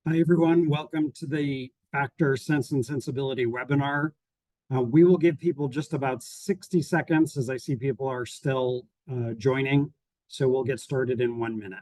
Hi, everyone. Welcome to the Factor Sense and Sensibility webinar. We will give people just about 60 seconds as I see people are still joining. So we'll get started in 1 minute.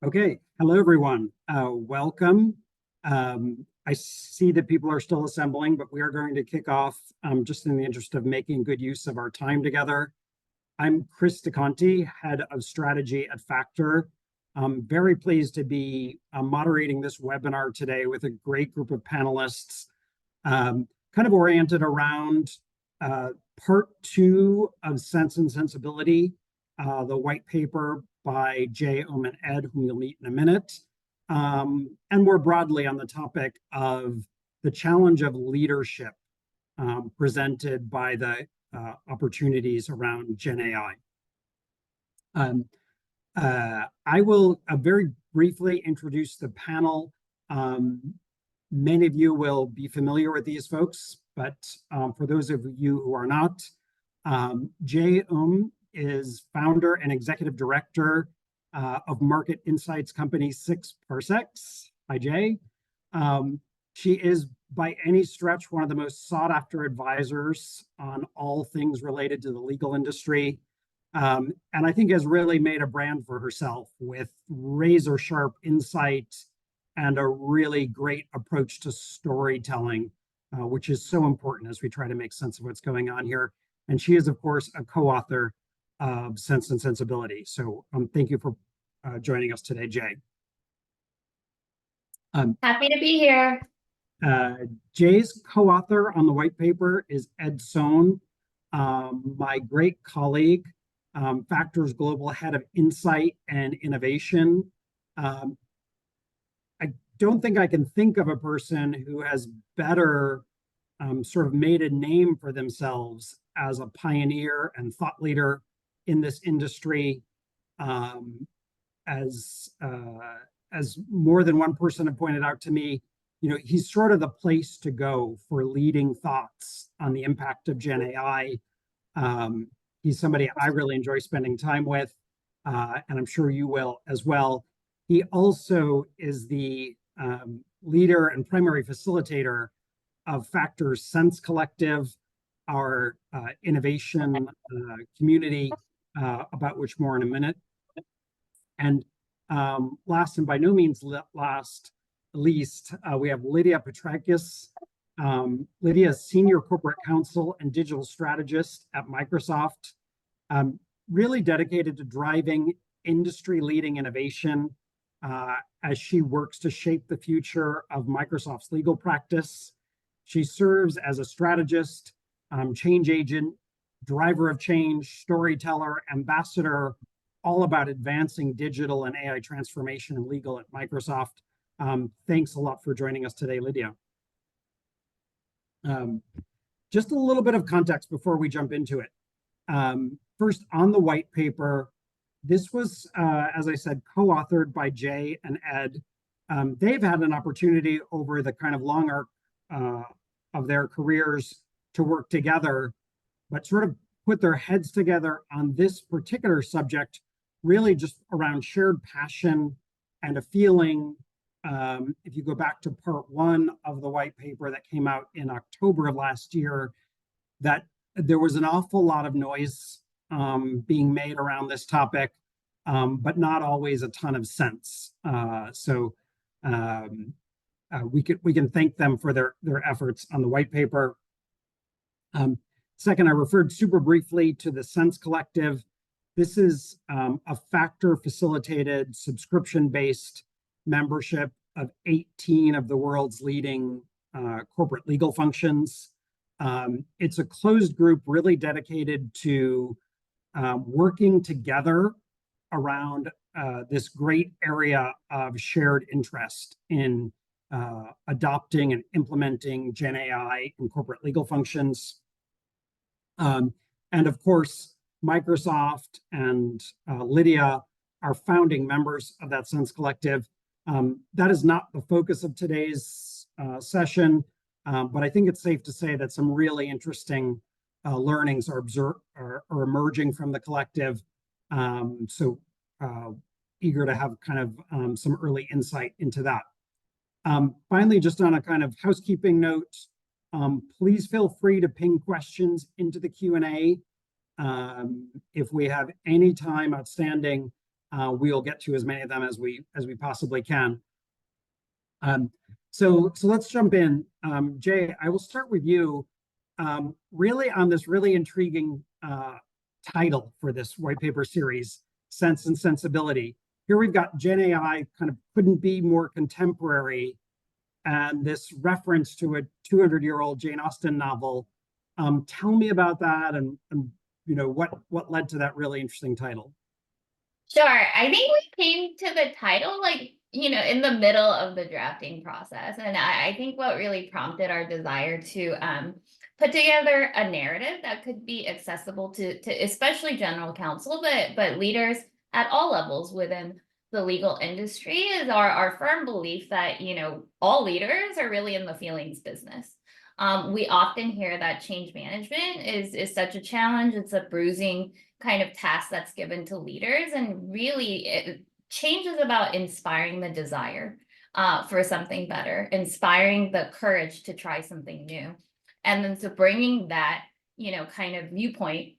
Okay, hello everyone. Welcome. I see that people are still assembling, but we are going to kick off just in the interest of making good use of our time together. I'm Chris DeConti, Head of Strategy at Factor. I'm very pleased to be moderating this webinar today with a great group of panelists, kind of oriented around part 2 of Sense and Sensibility, the white paper by Jae Um and Ed, whom you'll meet in a minute, and more broadly on the topic of the challenge of leadership presented by the opportunities around GenAI. I will very briefly introduce the panel. Many of you will be familiar with these folks, but for those of you who are not, Jae Um is founder and executive director of market insights company Six Parsecs. Hi, Jae. She is by any stretch one of the most sought after advisors on all things related to the legal industry. And I think has really made a brand for herself with razor sharp insight and a really great approach to storytelling, which is so important as we try to make sense of what's going on here. And she is, of course, a co-author of Sense and Sensibility. So thank you for joining us today, Jae. Happy to be here. Jae's co-author on the white paper is Ed Sohn, my great colleague, Factor's Global Head of Insight and Innovation. I don't think I can think of a person who has better sort of made a name for themselves as a pioneer and thought leader in this industry. As more than one person have pointed out to me, you know, he's sort of the place to go for leading thoughts on the impact of GenAI. He's somebody I really enjoy spending time with, and I'm sure you will as well. He also is the leader and primary facilitator of Factor's Sense Collective, our innovation community, about which more in a minute. And last and by no means least, we have Lydia Petrakis. Lydia is Senior Corporate Counsel and Digital Strategist at Microsoft, really dedicated to driving industry-leading innovation as she works to shape the future of Microsoft's legal practice. She serves as a strategist, change agent, driver of change, storyteller, ambassador, all about advancing digital and AI transformation in legal at Microsoft. Thanks a lot for joining us today, Lydia. Just a little bit of context before we jump into it. First, on the white paper, this was, as I said, co-authored by Jae and Ed. They've had an opportunity over the kind of long arc of their careers to work together, but sort of put their heads together on this particular subject, really just around shared passion and a feeling. If you go back to part 1 of the white paper that came out in October of last year, that there was an awful lot of noise being made around this topic, but not always a ton of sense. we can thank them for their efforts on the white paper. Second, I referred super briefly to the Sense Collective. This is a factor-facilitated, subscription-based membership of 18 of the world's leading corporate legal functions. It's a closed group really dedicated to working together around this great area of shared interest in adopting and implementing GenAI in corporate legal functions. And of course, Microsoft and Lydia are founding members of that Sense Collective. That is not the focus of today's session, but I think it's safe to say that some really interesting learnings are emerging from the collective. So eager to have kind of some early insight into that. Finally, just on a kind of housekeeping note, please feel free to ping questions into the Q&A. If we have any time outstanding, we will get to as many of them as we possibly can. So let's jump in. Jae, I will start with you. Really on this really intriguing title for this white paper series, Sense and Sensibility. Here we've got GenAI kind of couldn't be more contemporary, and this reference to a 200-year-old Jane Austen novel. Tell me about that, and you know what led to that really interesting title. Sure. I think we came to the title in the middle of the drafting process. And I think what really prompted our desire to put together a narrative that could be accessible to especially general counsel, but leaders at all levels within the legal industry is our firm belief that, all leaders are really in the feelings business. We often hear that change management is such a challenge. It's a bruising kind of task that's given to leaders. And really, change is about inspiring the desire for something better, inspiring the courage to try something new. And then so bringing that, kind of viewpoint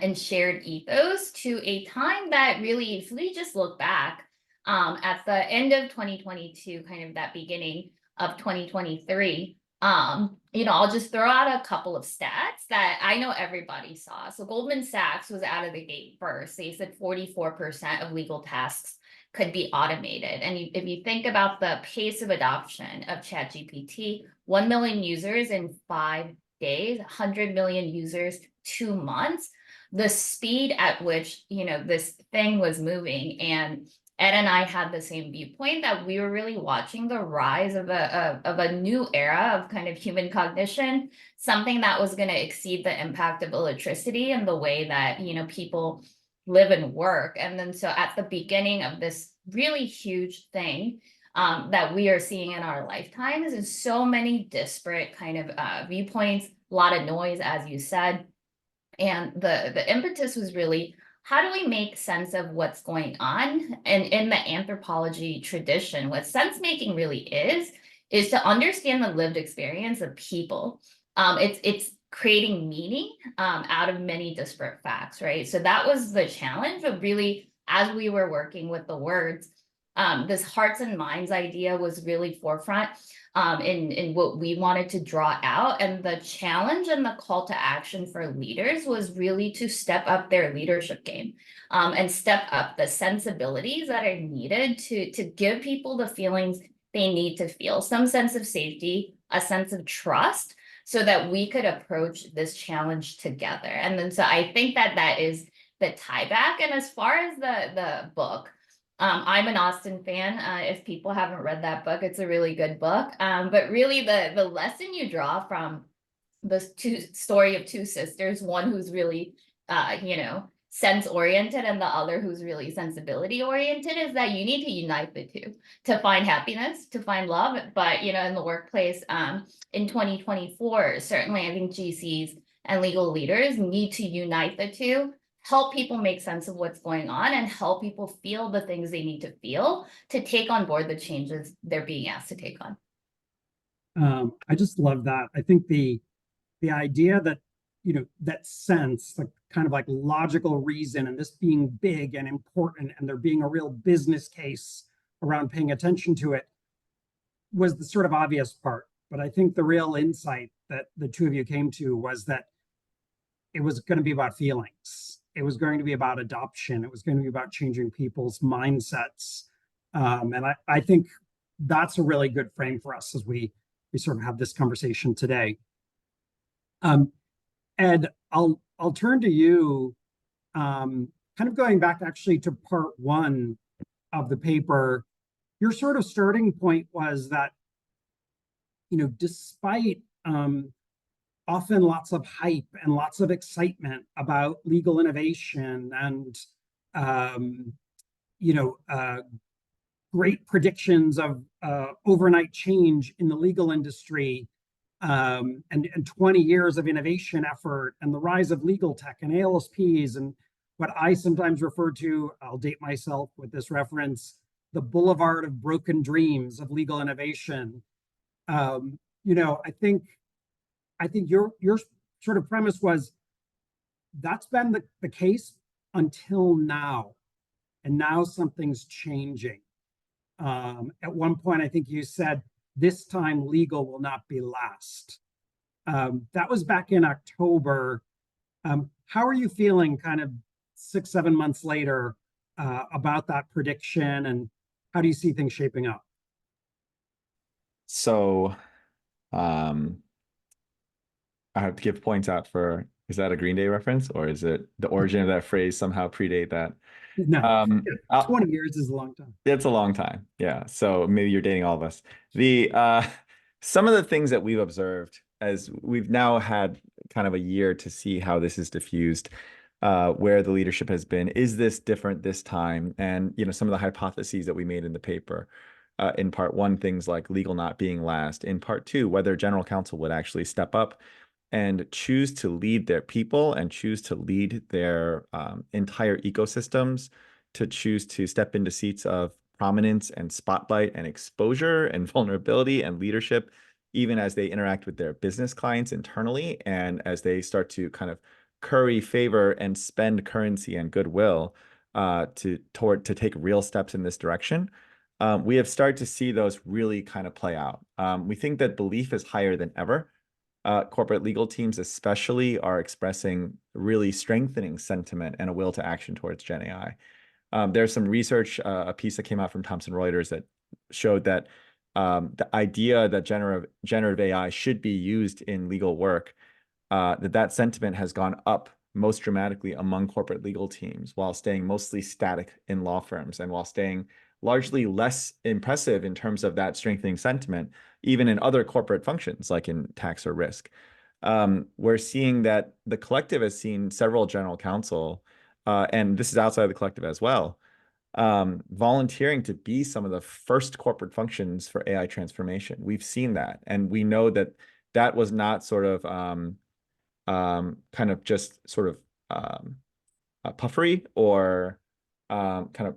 and shared ethos to a time that really, if we just look back at the end of 2022, kind of that beginning of 2023, I'll just throw out a couple of stats that I know everybody saw. So Goldman Sachs was out of the gate first. They said 44% of legal tasks could be automated. And if you think about the pace of adoption of ChatGPT, 1 million users in 5 days, 100 million users, 2 months, the speed at which, this thing was moving. And Ed and I had the same viewpoint that we were really watching the rise of a new era of kind of human cognition, something that was going to exceed the impact of electricity and the way that, people live and work. And then so at the beginning of this really huge thing that we are seeing in our lifetimes is so many disparate kind of viewpoints, a lot of noise, as you said. And the impetus was really, how do we make sense of what's going on? And in the anthropology tradition, what sense making really is to understand the lived experience of people. It's creating meaning out of many disparate facts, right? So that was the challenge of really, as we were working with the words, this hearts and minds idea was really forefront in what we wanted to draw out. And the challenge and the call to action for leaders was really to step up their leadership game and step up the sensibilities that are needed to give people the feelings they need to feel, some sense of safety, a sense of trust, so that we could approach this challenge together. And then so I think that is the tie back. And as far as the book, I'm an Austen fan. If people haven't read that book, it's a really good book. But really the lesson you draw from the story of two sisters, one who's really, sense oriented and the other who's really sensibility oriented, is that you need to unite the two to find happiness, to find love. But, in the workplace in 2024, certainly I think GCs and legal leaders need to unite the two, help people make sense of what's going on, and help people feel the things they need to feel to take on board the changes they're being asked to take on. I just love that. I think the idea that, that sense, like kind of like logical reason, and this being big and important, and there being a real business case around paying attention to it, was the sort of obvious part. But I think the real insight that the two of you came to was that it was going to be about feelings. It was going to be about adoption. It was going to be about changing people's mindsets. And I think that's a really good frame for us as we sort of have this conversation today. Ed, I'll turn to you, kind of going back actually to part one of the paper. Your sort of starting point was that, despite often lots of hype and lots of excitement about legal innovation and great predictions of overnight change in the legal industry, and 20 years of innovation effort and the rise of legal tech and ALSPs and what I sometimes refer to, I'll date myself with this reference, the boulevard of broken dreams of legal innovation. I think your sort of premise was that's been the case until now, and now something's changing. At one point, I think you said, this time legal will not be last. That was back in October. How are you feeling kind of 6-7 months later about that prediction, and how do you see things shaping up? So I have to give points out for, is that a Green Day reference, or is it the origin of that phrase somehow predate that? No, 20 years is a long time. It's a long time. Yeah. So maybe you're dating all of us. Some of the things that we've observed as we've now had kind of a year to see how this is diffused, where the leadership has been. Is this different this time? And, some of the hypotheses that we made in the paper, in part one, things like legal not being last. In part two, whether General Counsel would actually step up and choose to lead their people and choose to lead their entire ecosystems, to choose to step into seats of prominence and spotlight and exposure and vulnerability and leadership, even as they interact with their business clients internally and as they start to kind of curry favor and spend currency and goodwill to take real steps in this direction. We have started to see those really kind of play out. We think that belief is higher than ever. Corporate legal teams especially are expressing really strengthening sentiment and a will to action towards GenAI. There's some research, a piece that came out from Thomson Reuters that showed that the idea that generative AI should be used in legal work, that sentiment has gone up most dramatically among corporate legal teams, while staying mostly static in law firms and while staying largely less impressive in terms of that strengthening sentiment, even in other corporate functions like in tax or risk. We're seeing that the collective has seen several general counsel, and this is outside of the collective as well, volunteering to be some of the first corporate functions for AI transformation. We've seen that, and we know that that was not sort of kind of just sort of puffery or kind of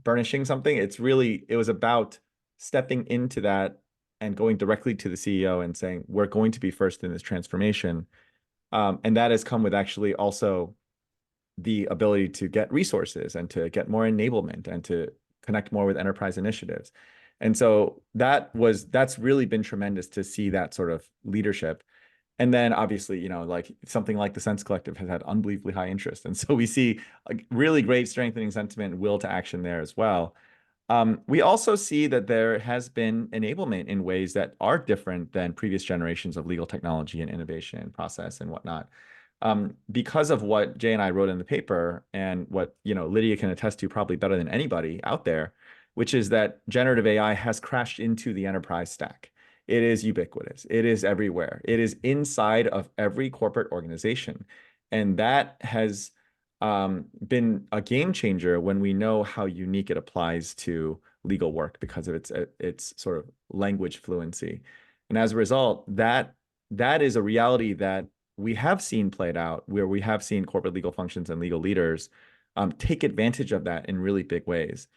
burnishing something. It was about stepping into that and going directly to the CEO and saying, we're going to be first in this transformation. And that has come with actually also the ability to get resources and to get more enablement and to connect more with enterprise initiatives. And so that's really been tremendous to see that sort of leadership. And then obviously, like something like the Sense Collective has had unbelievably high interest. And so we see a really great strengthening sentiment and will to action there as well. We also see that there has been enablement in ways that are different than previous generations of legal technology and innovation and process and whatnot. Because of what Jay and I wrote in the paper and what, Lydia can attest to probably better than anybody out there, which is that generative AI has crashed into the enterprise stack. It is ubiquitous. It is everywhere. It is inside of every corporate organization. And that has been a game changer when we know how unique it applies to legal work because of its sort of language fluency. And as a result, that is a reality that we have seen played out, where we have seen corporate legal functions and legal leaders take advantage of that in really big ways.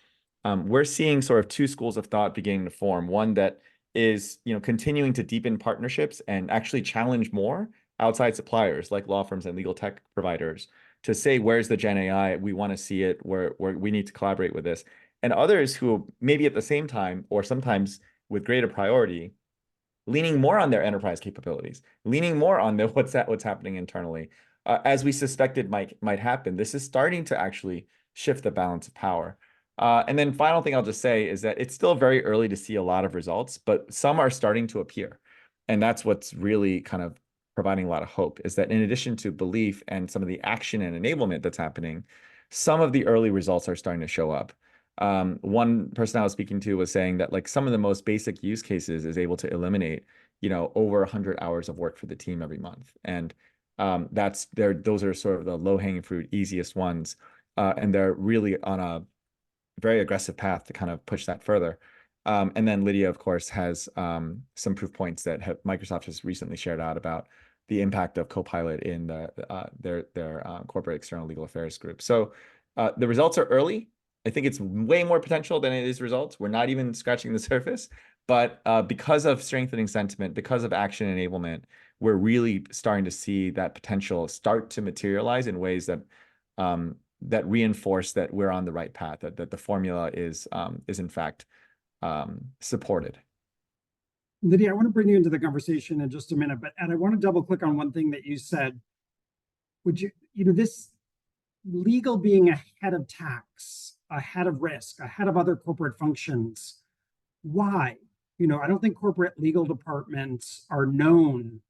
We're seeing sort of two schools of thought beginning to form. One that is continuing to deepen partnerships and actually challenge more outside suppliers like law firms and legal tech providers to say, where's the Gen AI? We want to see it, where we need to collaborate with this. And others who maybe at the same time or sometimes with greater priority, leaning more on their enterprise capabilities, leaning more on the what's happening internally, as we suspected might happen. This is starting to actually shift the balance of power. And then final thing I'll just say is that it's still very early to see a lot of results, but some are starting to appear. And that's what's really kind of providing a lot of hope, is that in addition to belief and some of the action and enablement that's happening, some of the early results are starting to show up. One person I was speaking to was saying that like some of the most basic use cases is able to eliminate, over 100 hours of work for the team every month. And those are sort of the low-hanging fruit, easiest ones. And they're really on a very aggressive path to kind of push that further. And then Lydia, of course, has some proof points that Microsoft has recently shared out about the impact of Copilot in their corporate external legal affairs group. So the results are early. I think it's way more potential than it is results. We're not even scratching the surface. But because of strengthening sentiment, because of action enablement, we're really starting to see that potential start to materialize in ways that that reinforce that we're on the right path, that the formula is in fact supported. Lydia, I want to bring you into the conversation in just a minute, and I want to double click on one thing that you said. Would you, this legal being ahead of tax, ahead of risk, ahead of other corporate functions, why? I don't think corporate legal departments are known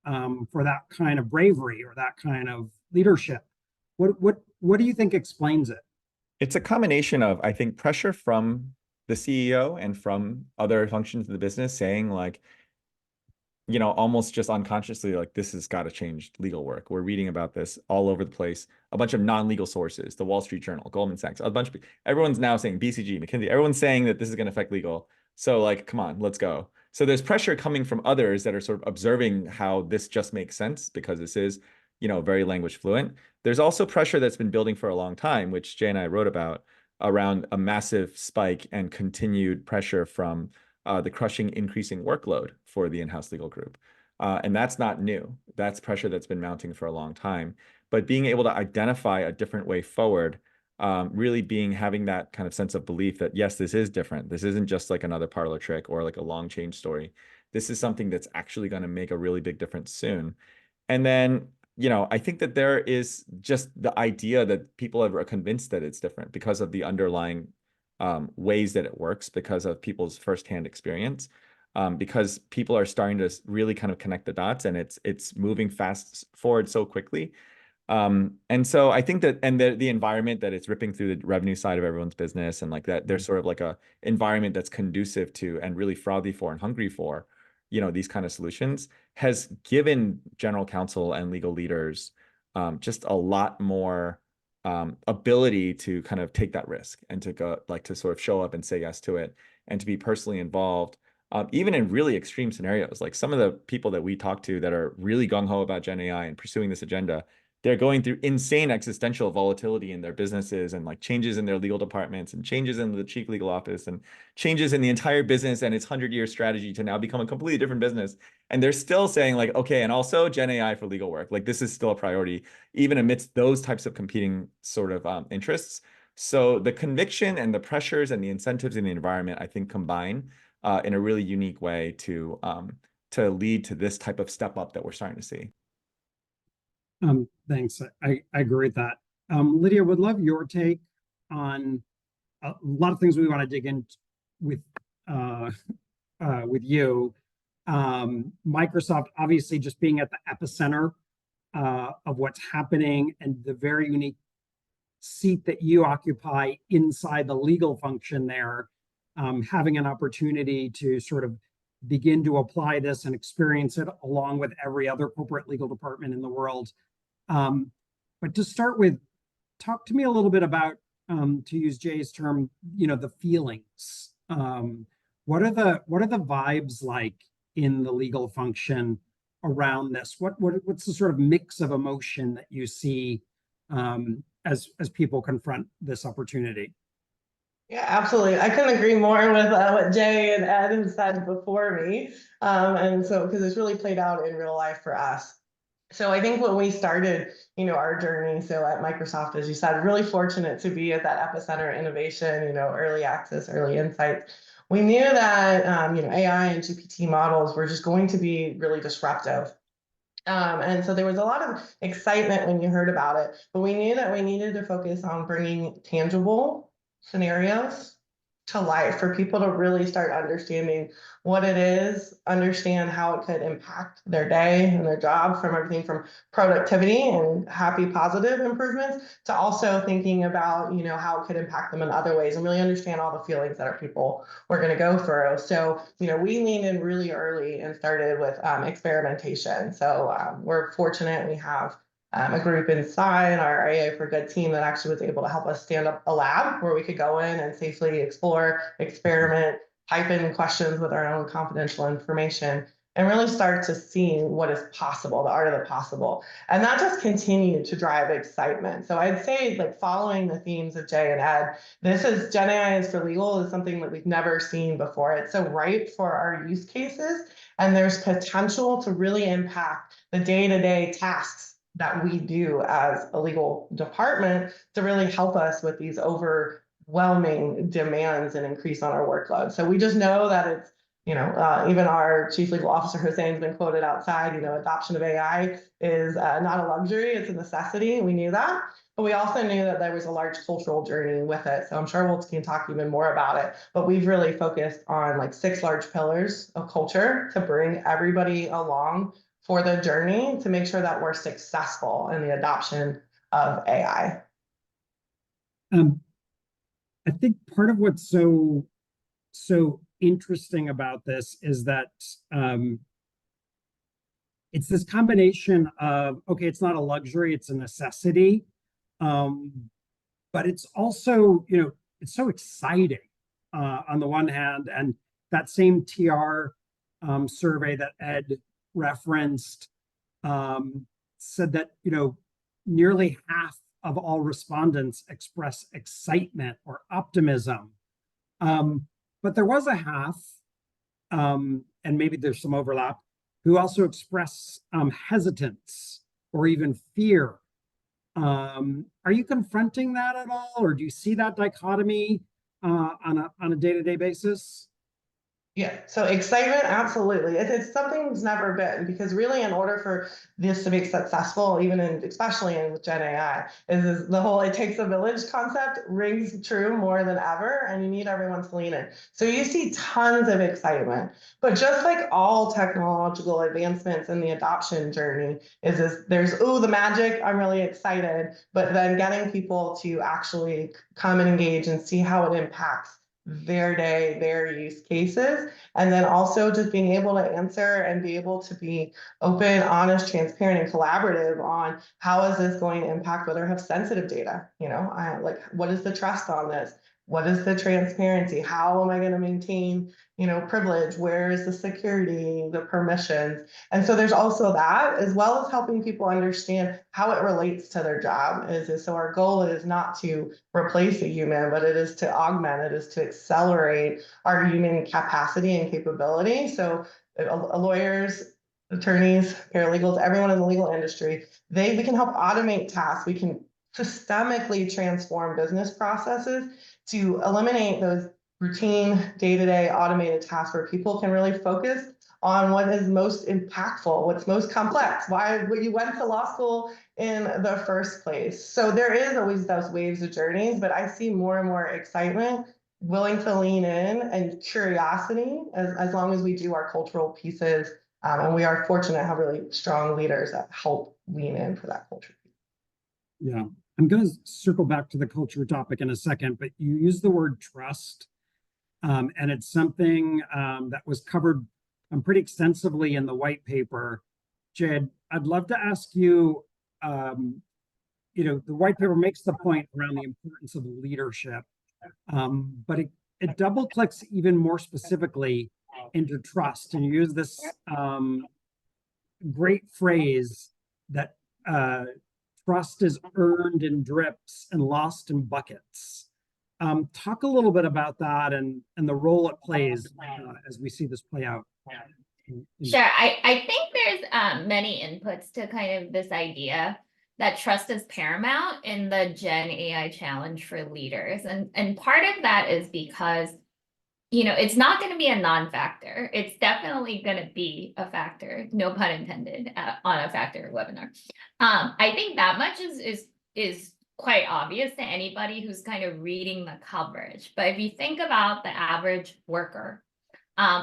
for that kind of bravery or that kind of leadership. What do you think explains it? It's a combination of, I think, pressure from the CEO and from other functions of the business saying like, almost just unconsciously, like, this has got to change legal work. We're reading about this all over the place. A bunch of non-legal sources, the Wall Street Journal, Goldman Sachs, everyone's now saying BCG, McKinsey, everyone's saying that this is going to affect legal. So like, come on, let's go. So there's pressure coming from others that are sort of observing how this just makes sense because this is, very language fluent. There's also pressure that's been building for a long time, which Jay and I wrote about, around a massive spike and continued pressure from the crushing increasing workload for the in-house legal group. And that's not new. That's pressure that's been mounting for a long time. But being able to identify a different way forward, really having that kind of sense of belief that, yes, this is different. This isn't just like another parlor trick or like a long change story. This is something that's actually going to make a really big difference soon. And then, I think that there is just the idea that people are convinced that it's different because of the underlying ways that it works, because of people's firsthand experience, because people are starting to really kind of connect the dots, and it's moving fast forward so quickly. And so I think that, and the environment that it's ripping through the revenue side of everyone's business, and like that, there's sort of like a environment that's conducive to and really frothy for and hungry for, these kind of solutions, has given general counsel and legal leaders just a lot more ability to kind of take that risk and to go, like, to sort of show up and say yes to it and to be personally involved, even in really extreme scenarios. Like some of the people that we talk to that are really gung-ho about Gen AI and pursuing this agenda, they're going through insane existential volatility in their businesses, and like changes in their legal departments and changes in the chief legal office and changes in the entire business and its 100-year strategy to now become a completely different business. And they're still saying like, okay, and also Gen AI for legal work. Like this is still a priority, even amidst those types of competing sort of interests. So the conviction and the pressures and the incentives in the environment, I think, combine in a really unique way to lead to this type of step up that we're starting to see. Thanks. I agree with that. Lydia, would love your take on a lot of things we want to dig in with you. Microsoft obviously just being at the epicenter of what's happening, and the very unique seat that you occupy inside the legal function there, having an opportunity to sort of begin to apply this and experience it along with every other corporate legal department in the world. But to start with, talk to me a little bit about, to use Jay's term, the feelings. What are the vibes like in the legal function around this? What's the sort of mix of emotion that you see as people confront this opportunity? Yeah, absolutely. I couldn't agree more with what Jay and Ed have said before me. And so, because it's really played out in real life for us. So I think when we started, our journey, so at Microsoft, as you said, really fortunate to be at that epicenter of innovation, early access, early insights. we knew that AI and GPT models were just going to be really disruptive. And so there was a lot of excitement when you heard about it, but we knew that we needed to focus on bringing tangible scenarios to life for people to really start understanding what it is, understand how it could impact their day and their job, from everything from productivity and happy, positive improvements to also thinking about, how it could impact them in other ways, and really understand all the feelings that our people were going to go through. So, we leaned in really early and started with experimentation. So we're fortunate we have a group inside our AI for Good team that actually was able to help us stand up a lab where we could go in and safely explore, experiment, type in questions with our own confidential information, and really start to see what is possible, the art of the possible. And that just continued to drive excitement. So I'd say, like, following the themes of Jae and Ed, this is GenAI is for legal is something that we've never seen before. It's so ripe for our use cases, and there's potential to really impact the day-to-day tasks that we do as a legal department to really help us with these overwhelming demands and increase on our workload. So we just know that it's, even our chief legal officer Hussein has been quoted outside, adoption of AI is not a luxury, it's a necessity. We knew that, but we also knew that there was a large cultural journey with it. So I'm sure we'll can talk even more about it, but we've really focused on like 6 large pillars of culture to bring everybody along for the journey to make sure that we're successful in the adoption of AI. I think part of what's so interesting about this is that it's this combination of, okay, it's not a luxury, it's a necessity, but it's also, it's so exciting on the one hand. And that same TR survey that Ed referenced said that, nearly half of all respondents express excitement or optimism. But there was a half, and maybe there's some overlap, who also express hesitance or even fear. Are you confronting that at all, or do you see that dichotomy on a day-to-day basis? Yeah, so excitement, absolutely. It's something that's never been, because really, in order for this to be successful, especially in Gen AI, is the whole "it takes a village" concept rings true more than ever, and you need everyone to lean in. So you see tons of excitement, but just like all technological advancements in the adoption journey, there's the magic, I'm really excited, but then getting people to actually come and engage and see how it impacts their day, their use cases, and then also just being able to answer and be able to be open, honest, transparent, and collaborative on how is this going to impact whether I have sensitive data. What is the trust on this? What is the transparency? How am I going to maintain, privilege? Where is the security, the permissions? And so there's also that, as well as helping people understand how it relates to their job. So our goal is not to replace a human, but it is to augment, it is to accelerate our human capacity and capability. So lawyers, attorneys, paralegals, everyone in the legal industry, we can help automate tasks. We can systemically transform business processes to eliminate those routine, day-to-day automated tasks where people can really focus on what is most impactful, what's most complex, why you went to law school in the first place. So there is always those waves of journeys, but I see more and more excitement, willing to lean in, and curiosity as long as we do our cultural pieces. And we are fortunate to have really strong leaders that help lean in for that culture. Yeah, I'm going to circle back to the culture topic in a second, but you use the word trust, and it's something that was covered pretty extensively in the white paper. Jed, I'd love to ask you, the white paper makes the point around the importance of leadership, but it double clicks even more specifically into trust. And you use this great phrase that trust is earned in drips and lost in buckets. Talk a little bit about that and the role it plays as we see this play out. Sure. I think there's many inputs to kind of this idea that trust is paramount in the Gen AI challenge for leaders. And part of that is because it's not going to be a non-factor. It's definitely going to be a factor, no pun intended, on a factor webinar. I think that much is quite obvious to anybody who's kind of reading the coverage. But if you think about the average worker,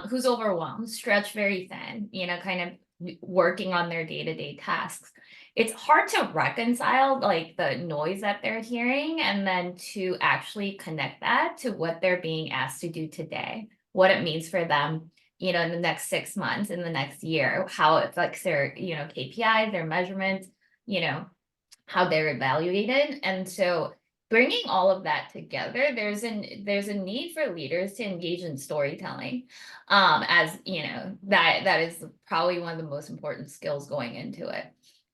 who's overwhelmed, stretched very thin, kind of working on their day-to-day tasks, it's hard to reconcile like the noise that they're hearing and then to actually connect that to what they're being asked to do today, what it means for them, in the next 6 months, in the next year, how it affects their, KPIs, their measurements, how they're evaluated. And so bringing all of that together, there's a need for leaders to engage in storytelling, as that is probably one of the most important skills going into it.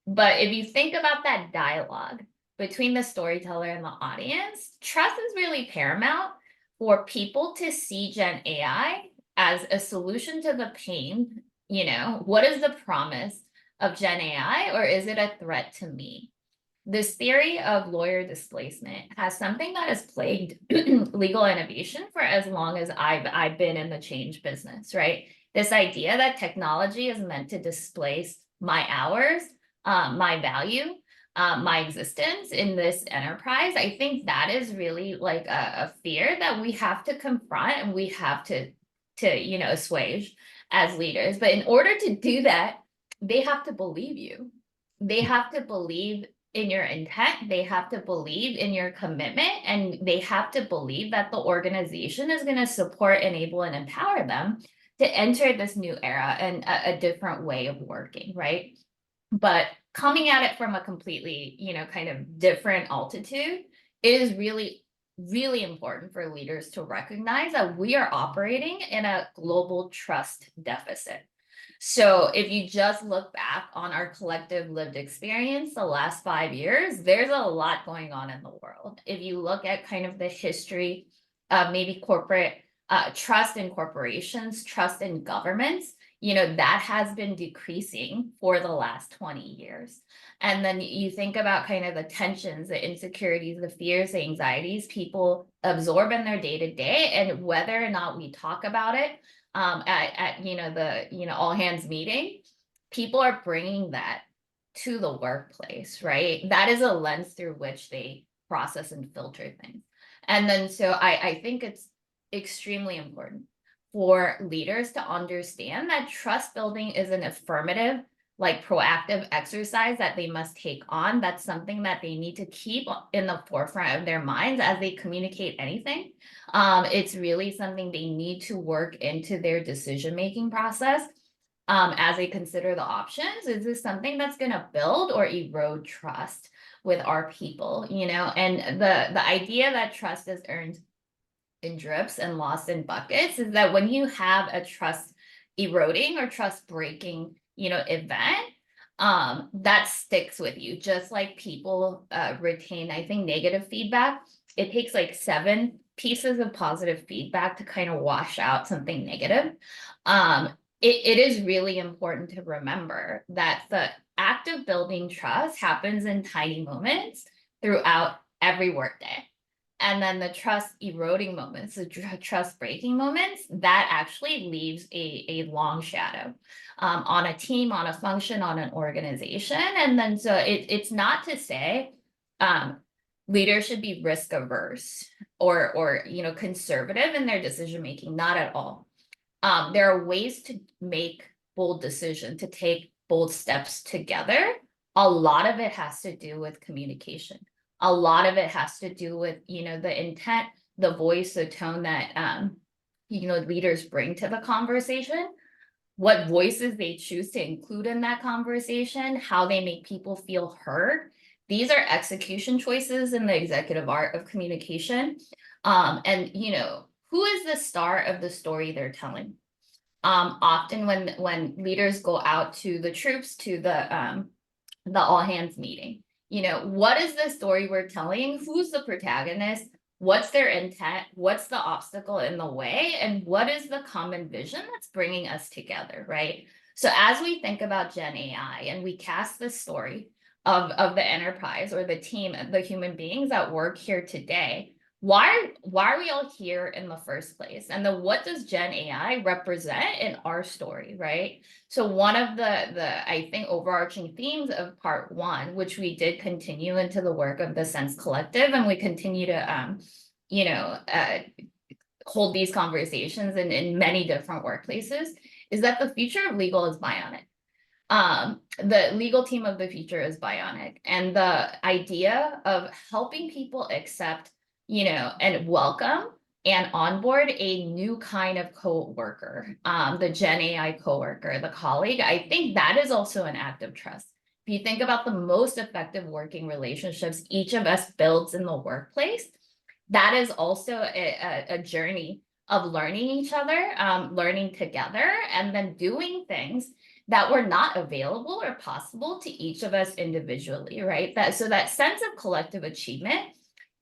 But if you think about that dialogue between the storyteller and the audience, trust is really paramount for people to see Gen AI as a solution to the pain. What is the promise of Gen AI, or is it a threat to me? This theory of lawyer displacement has something that has plagued legal innovation for as long as I've been in the change business, right? This idea that technology is meant to displace my hours, my value, my existence in this enterprise. I think that is really like a fear that we have to confront and we have to assuage as leaders. But in order to do that, they have to believe you. They have to believe in your intent, they have to believe in your commitment, and they have to believe that the organization is going to support, enable, and empower them to enter this new era and a different way of working, right? But coming at it from a completely, kind of different altitude is really, really important for leaders to recognize that we are operating in a global trust deficit. So if you just look back on our collective lived experience the last 5 years, there's a lot going on in the world. If you look at kind of the history of maybe corporate trust in corporations, trust in governments, that has been decreasing for the last 20 years. And then you think about kind of the tensions, the insecurities, the fears, the anxieties people absorb in their day-to-day, and whether or not we talk about it at the all hands meeting, people are bringing that to the workplace, right? That is a lens through which they process and filter things. And then so I think it's extremely important for leaders to understand that trust building is an affirmative, like proactive exercise that they must take on. That's something that they need to keep in the forefront of their minds as they communicate anything. It's really something they need to work into their decision-making process as they consider the options. Is this something that's going to build or erode trust with our people? And the idea that trust is earned in drips and lost in buckets is that when you have a trust eroding or trust breaking event, that sticks with you. Just like people retain, I think, negative feedback, it takes like 7 pieces of positive feedback to kind of wash out something negative. It is really important to remember that the act of building trust happens in tiny moments throughout every workday. And then the trust eroding moments, the trust breaking moments, that actually leaves a long shadow on a team, on a function, on an organization. And then so it's not to say leaders should be risk averse or conservative in their decision making, not at all. There are ways to make bold decisions, to take bold steps together. A lot of it has to do with communication. A lot of it has to do with, the intent, the voice, the tone that, leaders bring to the conversation, what voices they choose to include in that conversation, how they make people feel heard. These are execution choices in the executive art of communication. And, who is the star of the story they're telling? Often when leaders go out to the troops, to the all hands meeting, what is the story we're telling? Who's the protagonist? What's their intent? What's the obstacle in the way? And what is the common vision that's bringing us together, right? So as we think about Gen AI and we cast the story of the enterprise or the team, the human beings that work here today, why why are we all here in the first place? And then what does Gen AI represent in our story, right? So one of the I think overarching themes of part one, which we did continue into the work of the Sense Collective, and we continue to hold these conversations in many different workplaces, is that the future of legal is bionic. The legal team of the future is bionic. And the idea of helping people accept, and welcome and onboard a new kind of co-worker, the Gen AI co-worker, the colleague, I think that is also an act of trust. If you think about the most effective working relationships each of us builds in the workplace, that is also a journey of learning each other, learning together, and then doing things that were not available or possible to each of us individually, right? So that sense of collective achievement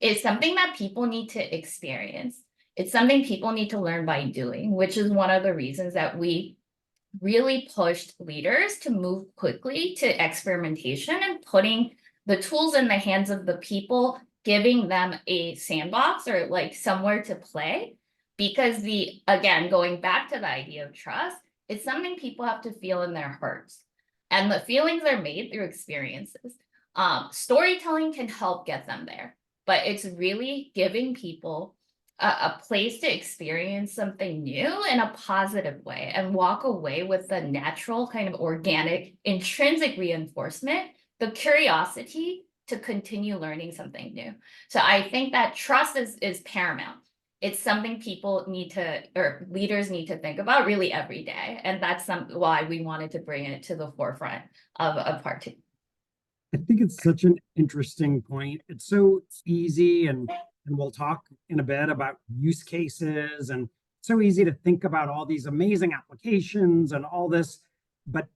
is something that people need to experience. It's something people need to learn by doing, which is one of the reasons that we really pushed leaders to move quickly to experimentation and putting the tools in the hands of the people, giving them a sandbox or like somewhere to play. Because again, going back to the idea of trust, it's something people have to feel in their hearts. And the feelings are made through experiences. Storytelling can help get them there, but it's really giving people a place to experience something new in a positive way and walk away with the natural kind of organic intrinsic reinforcement, the curiosity to continue learning something new. So I think that trust is paramount. It's something people need to, or leaders need to think about really every day. And that's why we wanted to bring it to the forefront of part two. I think it's such an interesting point. It's so easy, and we'll talk in a bit about use cases, and so easy to think about all these amazing applications and all this, but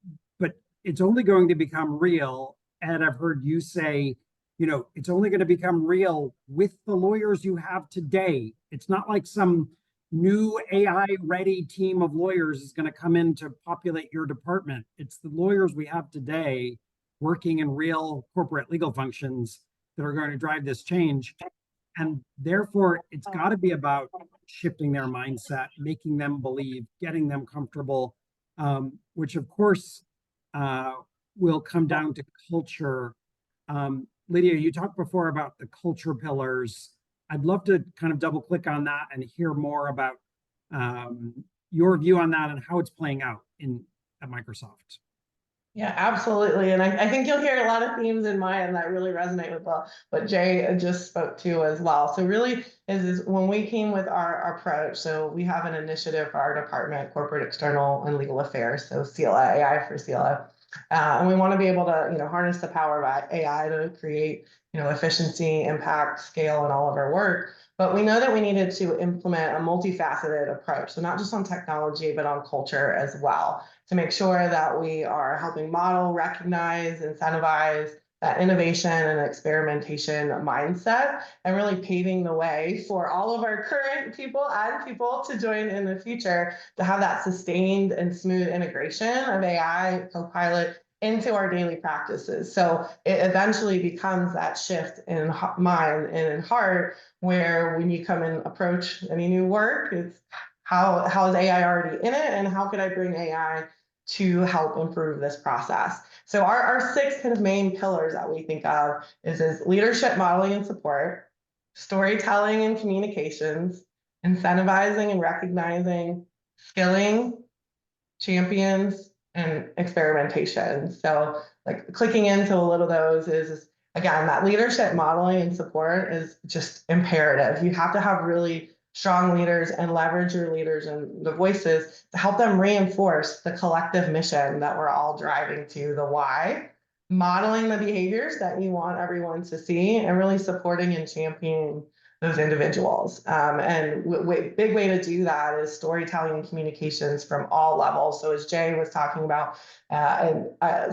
it's only going to become real. And I've heard you say, it's only going to become real with the lawyers you have today. It's not like some new AI-ready team of lawyers is going to come in to populate your department. It's the lawyers we have today working in real corporate legal functions that are going to drive this change. And therefore, it's got to be about shifting their mindset, making them believe, getting them comfortable, which of course will come down to culture. Lydia, you talked before about the culture pillars. I'd love to kind of double click on that and hear more about your view on that and how it's playing out at Microsoft. Yeah, absolutely. And I think you'll hear a lot of themes in mine that really resonate with what Jae just spoke to as well. So really is when we came with our approach, so we have an initiative for our department, Corporate External and Legal Affairs, so CELA, AI for CELA. And we want to be able to, harness the power of AI to create, efficiency, impact, scale in all of our work. But we know that we needed to implement a multifaceted approach. So not just on technology, but on culture as well, to make sure that we are helping model, recognize, incentivize that innovation and experimentation mindset, and really paving the way for all of our current people and people to join in the future to have that sustained and smooth integration of AI, Copilot into our daily practices. So it eventually becomes that shift in mind and in heart, where when you come and approach any new work, it's how is AI already in it, and how could I bring AI to help improve this process? So our six kind of main pillars that we think of is leadership, modeling, and support, storytelling and communications, incentivizing and recognizing, skilling, champions, and experimentation. So like clicking into a little of those is, again, that leadership, modeling, and support is just imperative. You have to have really strong leaders and leverage your leaders and the voices to help them reinforce the collective mission that we're all driving to, the why, modeling the behaviors that you want everyone to see, and really supporting and championing those individuals. And big way to do that is storytelling and communications from all levels. So as Jae was talking about,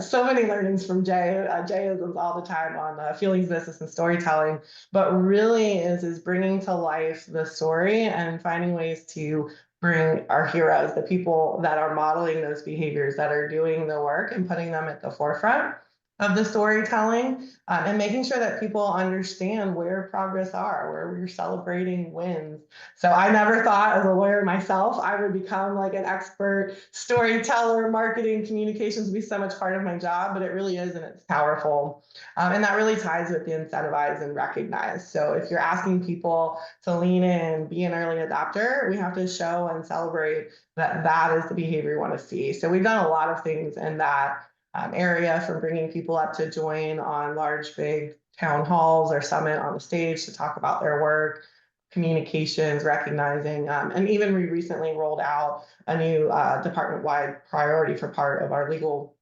so many learnings from Jae. Jae is all the time on feelings, business, and storytelling, but really is bringing to life the story and finding ways to bring our heroes, the people that are modeling those behaviors, that are doing the work, and putting them at the forefront. of the storytelling, and making sure that people understand where progress are, where we're celebrating wins. So I never thought as a lawyer myself, I would become like an expert storyteller. Marketing communications would be so much part of my job, but it really is, and it's powerful. And that really ties with the incentivize and recognize. So if you're asking people to lean in, be an early adopter, we have to show and celebrate that that is the behavior we want to see. So we've done a lot of things in that area, from bringing people up to join on large, big town halls or summit on the stage to talk about their work, communications, recognizing, and even we recently rolled out a new department-wide priority for part of our legal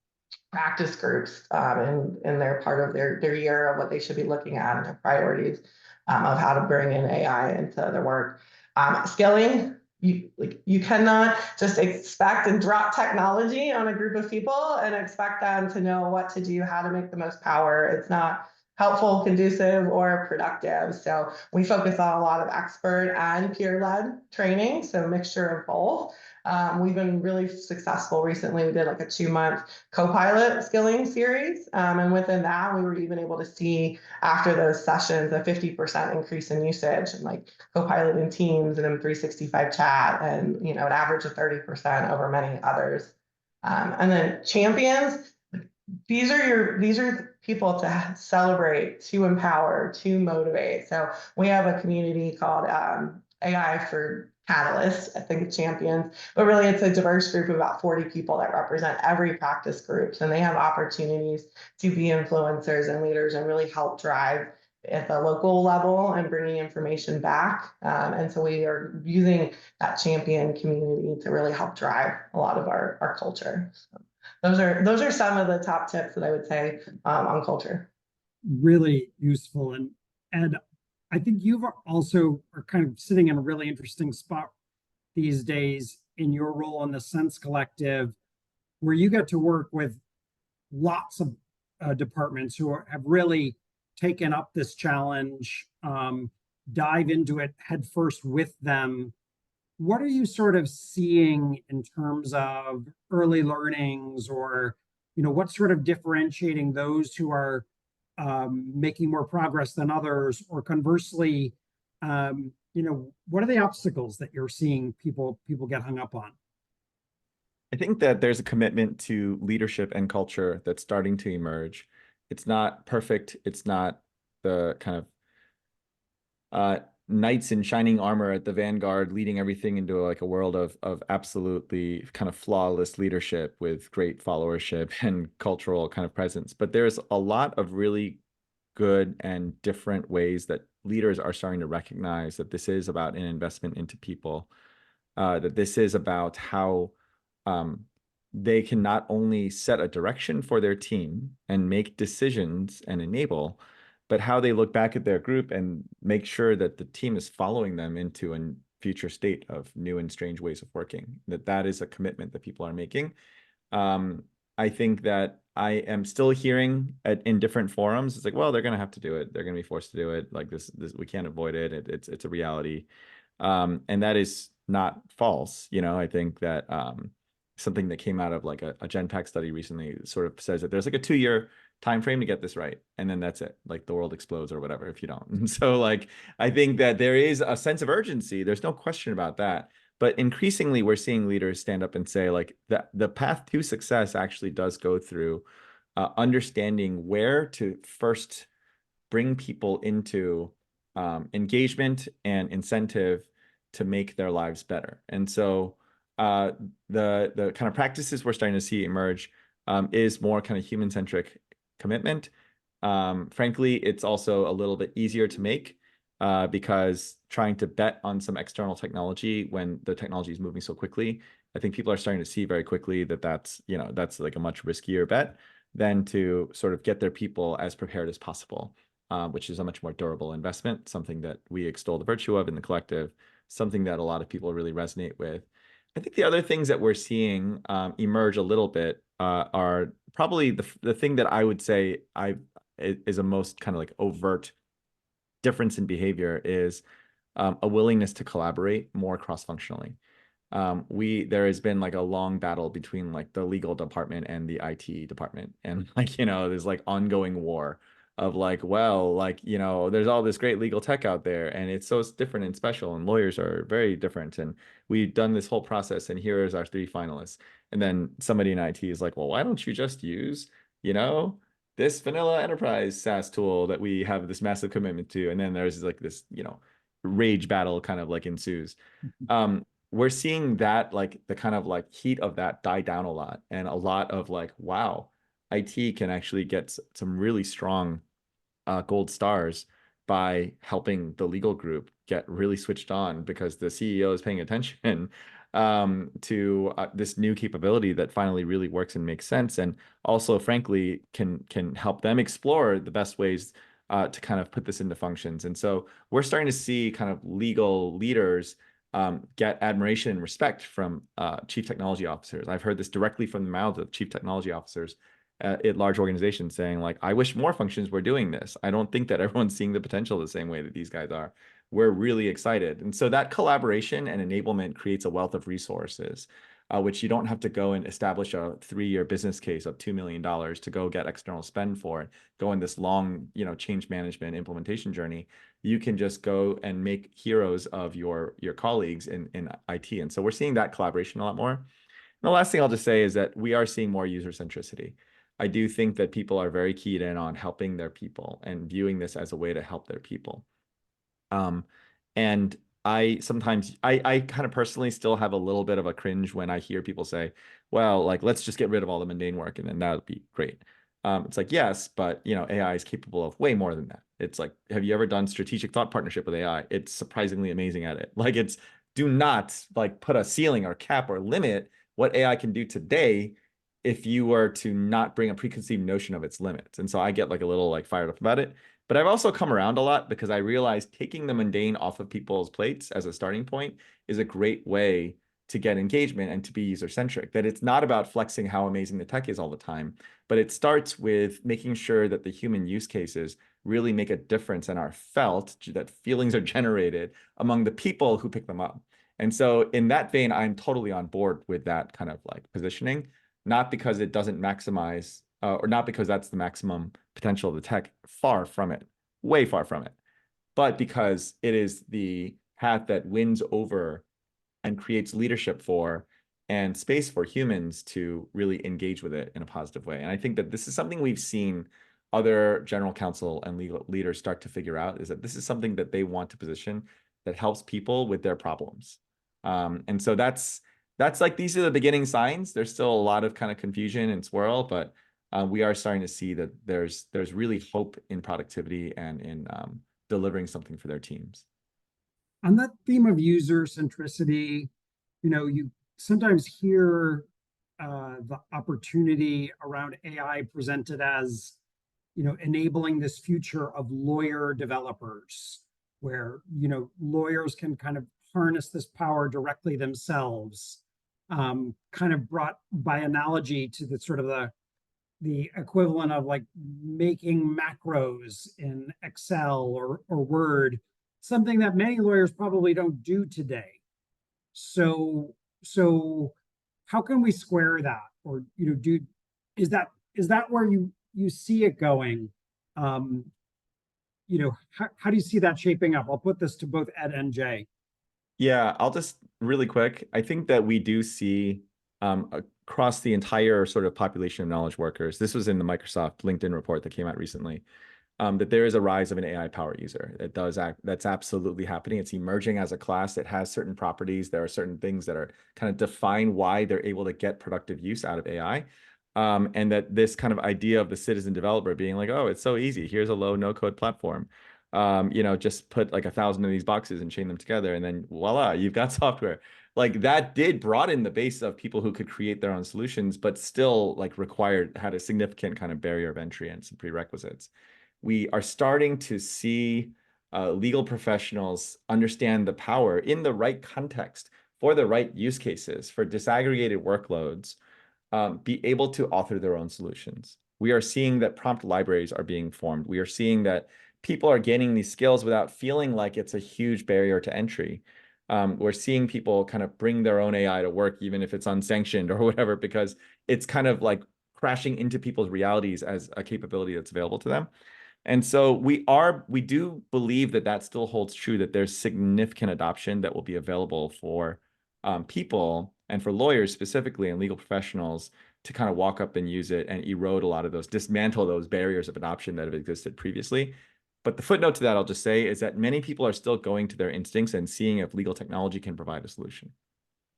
practice groups, and they're part of their year of what they should be looking at and their priorities, of how to bring in AI into their work. Skilling, you cannot just expect and drop technology on a group of people and expect them to know what to do, how to make the most power. It's not helpful, conducive, or productive. So we focus on a lot of expert and peer-led training, so a mixture of both. We've been really successful recently. We did like a 2-month co-pilot skilling series. And within that, we were even able to see after those sessions a 50% increase in usage, and like co-pilot in Teams and M365 chat, and an average of 30% over many others. And then champions, these are people to celebrate, to empower, to motivate. So we have a community called AI for Catalyst, I think champions, but really it's a diverse group of about 40 people that represent every practice groups, and they have opportunities to be influencers and leaders and really help drive at the local level and bringing information back. And so we are using that champion community to really help drive a lot of our culture. So those are some of the top tips that I would say on culture. Really useful. And Ed, I think you've also are kind of sitting in a really interesting spot these days in your role in the Sense Collective, where you get to work with lots of departments who have really taken up this challenge, dive into it headfirst with them. What are you sort of seeing in terms of early learnings, or what's sort of differentiating those who are making more progress than others, or conversely, what are the obstacles that you're seeing people get hung up on? I think that there's a commitment to leadership and culture that's starting to emerge. It's not perfect. It's not the kind of knights in shining armor at the vanguard leading everything into like a world of absolutely kind of flawless leadership with great followership and cultural kind of presence. But there's a lot of really good and different ways that leaders are starting to recognize that this is about an investment into people, that this is about how they can not only set a direction for their team and make decisions and enable, but how they look back at their group and make sure that the team is following them into a future state of new and strange ways of working, that is a commitment that people are making. I think that I am still hearing in different forums, it's like, well, they're going to have to do it. They're going to be forced to do it. Like this we can't avoid it. It's a reality. And that is not false. I think that something that came out of like a GenPack study recently sort of says that there's like a 2-year time frame to get this right, and then that's it. Like the world explodes or whatever if you don't. And so like I think that there is a sense of urgency. There's no question about that. But increasingly, we're seeing leaders stand up and say, like, the path to success actually does go through understanding where to first bring people into engagement and incentive to make their lives better. And so the kind of practices we're starting to see emerge is more kind of human-centric commitment. Frankly, it's also a little bit easier to make because trying to bet on some external technology when the technology is moving so quickly, I think people are starting to see very quickly that that's like a much riskier bet than to sort of get their people as prepared as possible, which is a much more durable investment, something that we extol the virtue of in the collective, something that a lot of people really resonate with. I think the other things that we're seeing emerge a little bit are probably the thing that I would say is a most kind of like overt difference in behavior is a willingness to collaborate more cross-functionally. there has been like a long battle between like the legal department and the IT department, and like, you know, there's like ongoing war of like, well, like, you know, there's all this great legal tech out there, and it's so different and special, and lawyers are very different, and we've done this whole process, and here is our 3 finalists. And then somebody in IT is like, well, why don't you just use, you know, this vanilla enterprise SaaS tool that we have this massive commitment to? And then there's like this, you know, rage battle kind of like ensues. We're seeing that, like the kind of like heat of that die down a lot, and a lot of like, wow, IT can actually get some really strong gold stars by helping the legal group get really switched on, because the CEO is paying attention to this new capability that finally really works and makes sense, and also, frankly, can help them explore the best ways to kind of put this into functions. And so we're starting to see kind of legal leaders get admiration and respect from chief technology officers. I've heard this directly from the mouths of chief technology officers at large organizations saying, like, I wish more functions were doing this. I don't think that everyone's seeing the potential the same way that these guys are. We're really excited. And so that collaboration and enablement creates a wealth of resources, which you don't have to go and establish a 3-year business case of $2 million to go get external spend for it, go in this long, you know, change management implementation journey. You can just go and make heroes of your colleagues in IT. And so we're seeing that collaboration a lot more. And the last thing I'll just say is that we are seeing more user centricity. I do think that people are very keyed in on helping their people and viewing this as a way to help their people. And I sometimes, I kind of personally still have a little bit of a cringe when I hear people say, well, like, let's just get rid of all the mundane work and then that would be great. It's like, yes, but, you know, AI is capable of way more than that. It's like, have you ever done strategic thought partnership with AI? It's surprisingly amazing at it. Like, it's, do not like put a ceiling or cap or limit what AI can do today if you were to not bring a preconceived notion of its limits. And so I get like a little like fired up about it. But I've also come around a lot because I realized taking the mundane off of people's plates as a starting point is a great way to get engagement and to be user-centric. That it's not about flexing how amazing the tech is all the time, but it starts with making sure that the human use cases really make a difference and are felt, that feelings are generated among the people who pick them up. And so in that vein, I'm totally on board with that kind of like positioning, not because it doesn't maximize or not because that's the maximum potential of the tech, far from it, way far from it, but because it is the path that wins over and creates leadership for and space for humans to really engage with it in a positive way. And I think that this is something we've seen other general counsel and legal leaders start to figure out, is that this is something that they want to position that helps people with their problems. And so that's like, these are the beginning signs. There's still a lot of kind of confusion and swirl, but we are starting to see that there's really hope in productivity and in delivering something for their teams. On that theme of user centricity, you know, you sometimes hear the opportunity around AI presented as, you know, enabling this future of lawyer developers, where, you know, lawyers can kind of harness this power directly themselves, kind of brought by analogy to the sort of the equivalent of like making macros in Excel or Word, something that many lawyers probably don't do today. So how can we square that? Or, you know, is that where you see it going? You know, how do you see that shaping up? I'll put this to both Ed and Jay. Yeah, I'll just really quick. I think that we do see across the entire sort of population of knowledge workers, this was in the Microsoft LinkedIn report that came out recently, that there is a rise of an AI power user. That's absolutely happening. It's emerging as a class. It has certain properties. There are certain things that are kind of define why they're able to get productive use out of AI. And that this kind of idea of the citizen developer being like, oh, it's so easy. Here's a low no-code platform. You know, just put like 1,000 of these boxes and chain them together, and then voila, you've got software. Like, that did broaden the base of people who could create their own solutions, but still like had a significant kind of barrier of entry and some prerequisites. We are starting to see legal professionals understand the power in the right context for the right use cases, for disaggregated workloads, be able to author their own solutions. We are seeing that prompt libraries are being formed. We are seeing that people are gaining these skills without feeling like it's a huge barrier to entry. We're seeing people kind of bring their own AI to work, even if it's unsanctioned or whatever, because it's kind of like crashing into people's realities as a capability that's available to them. And so we do believe that that still holds true, that there's significant adoption that will be available for people and for lawyers specifically and legal professionals to kind of walk up and use it and erode a lot of those, dismantle those barriers of adoption that have existed previously. But the footnote to that, I'll just say, is that many people are still going to their instincts and seeing if legal technology can provide a solution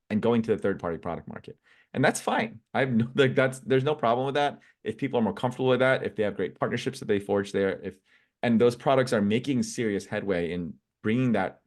and going to the third-party product market. And that's fine. There's no problem with that. If people are more comfortable with that, if they have great partnerships that they forge there, and those products are making serious headway in bringing that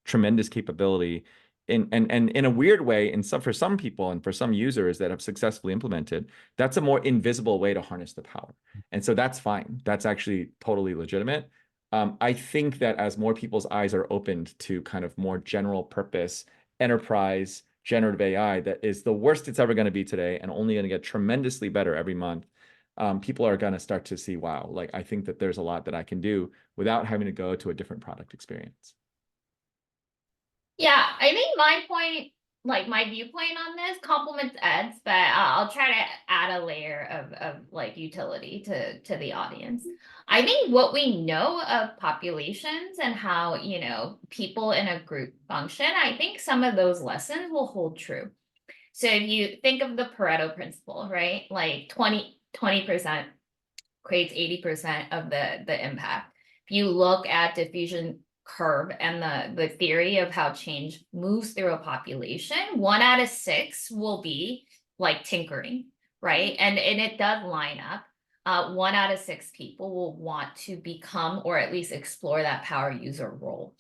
tremendous capability and in a weird way, for some people and for some users that have successfully implemented, that's a more invisible way to harness the power. And so that's fine. That's actually totally legitimate. I think that as more people's eyes are opened to kind of more general purpose, enterprise, generative AI, that is the worst it's ever going to be today and only going to get tremendously better every month, people are going to start to see, wow, like I think that there's a lot that I can do without having to go to a different product experience. Yeah, I think my point, like my viewpoint on this complements Ed's, but I'll try to add a layer of like utility to the audience. I think what we know of populations and how, you know, people in a group function, I think some of those lessons will hold true. So if you think of the Pareto principle, right? Like 20% creates 80% of the impact. If you look at diffusion curve and the theory of how change moves through a population, 1 out of 6 will be like tinkering, right? And it does line up. 1 out of 6 people will want to become or at least explore that power user role.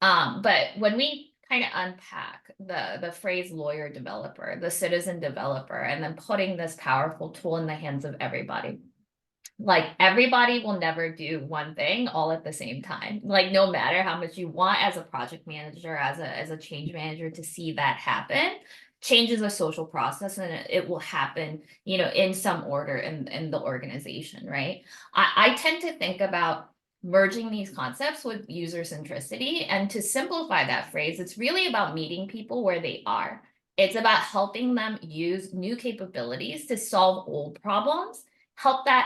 But when we kind of unpack the phrase lawyer developer, the citizen developer, and then putting this powerful tool in the hands of everybody, like everybody will never do one thing all at the same time. Like no matter how much you want as a project manager, as a change manager to see that happen, change is a social process and it will happen, you know, in some order in the organization, right? I tend to think about merging these concepts with user centricity, and to simplify that phrase, it's really about meeting people where they are. It's about helping them use new capabilities to solve old problems, help the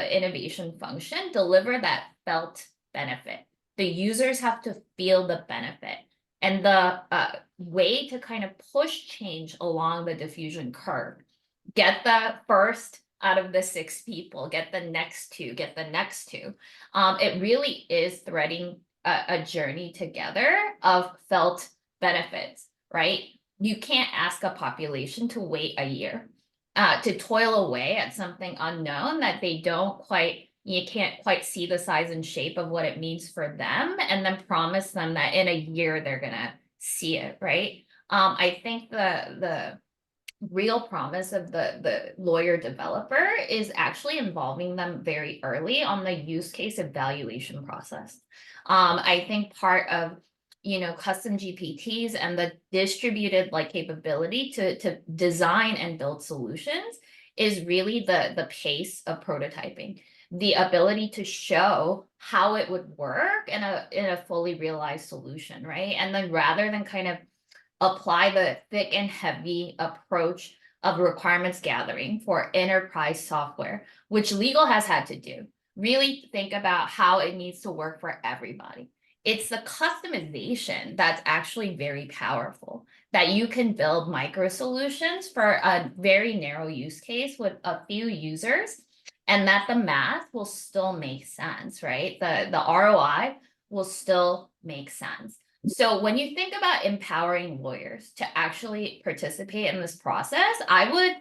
innovation function deliver that felt benefit. The users have to feel the benefit. And the way to kind of push change along the diffusion curve, get the first out of the 6 people, get the next 2, get the next 2. It really is threading a journey together of felt benefits, right? You can't ask a population to wait a year to toil away at something unknown that you can't quite see the size and shape of what it means for them, and then promise them that in a year they're gonna see it, right? I think the real promise of the lawyer developer is actually involving them very early on the use case evaluation process. I think part of, you know, custom GPTs and the distributed like capability to design and build solutions is really the pace of prototyping, the ability to show how it would work in a fully realized solution, right? And then rather than kind of apply the thick and heavy approach of requirements gathering for enterprise software, which legal has had to do, really think about how it needs to work for everybody. It's the customization that's actually very powerful, that you can build micro solutions for a very narrow use case with a few users, and that the math will still make sense, right? The ROI will still make sense. So when you think about empowering lawyers to actually participate in this process, I would